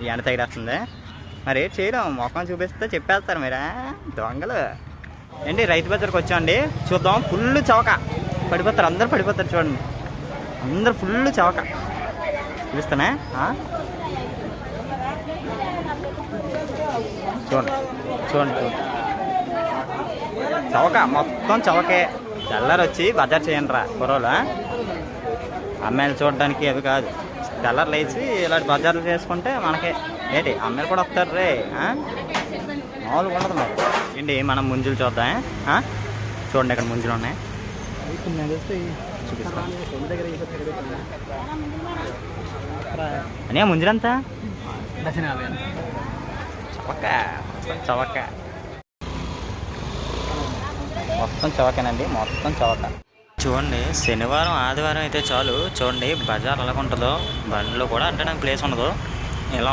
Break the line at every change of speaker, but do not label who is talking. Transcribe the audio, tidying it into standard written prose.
ఈ ఎండ తగిలేస్తుంది. మరి ఏం చేయలేం, మొఖం చూపిస్తే చెప్పేస్తారు మీరా దొంగలు. ఏంటి రైతు బజార్కి వచ్చామండి, చూద్దాం. ఫుల్ చవక పడిపోతారు, అందరు పడిపోతారు. చూడండి అందరు ఫుల్ చవక చూపిస్తానే. చూడండి చూడండి చూడండి, చవక మొత్తం చవకే. తెల్లారు వచ్చి బజార్ చేయండి రా కుర్రోలు. అమ్మాయిలు చూడడానికి అవి కాదు, తెల్లారు లేచి ఇలాంటి బజార్లు చేసుకుంటే మనకి ఏంటి అమ్మాయిలు కూడా వస్తారు రే. మామూలుగా ఉండదు మరి. ఏంటి మనం ముంజులు చూద్దాం. చూడండి ఇక్కడ ముంజులు ఉన్నాయి, చూపిస్తాం. అనే ముంజులంతా చవక చవక, మొత్తం చవకేనండి, మొత్తం చవక. చూడండి శనివారం ఆదివారం అయితే చాలు, చూడండి బజార్ ఎలాగుంటుందో. బండ్లు కూడా అట్టడానికి ప్లేస్ ఉండదు, ఇలా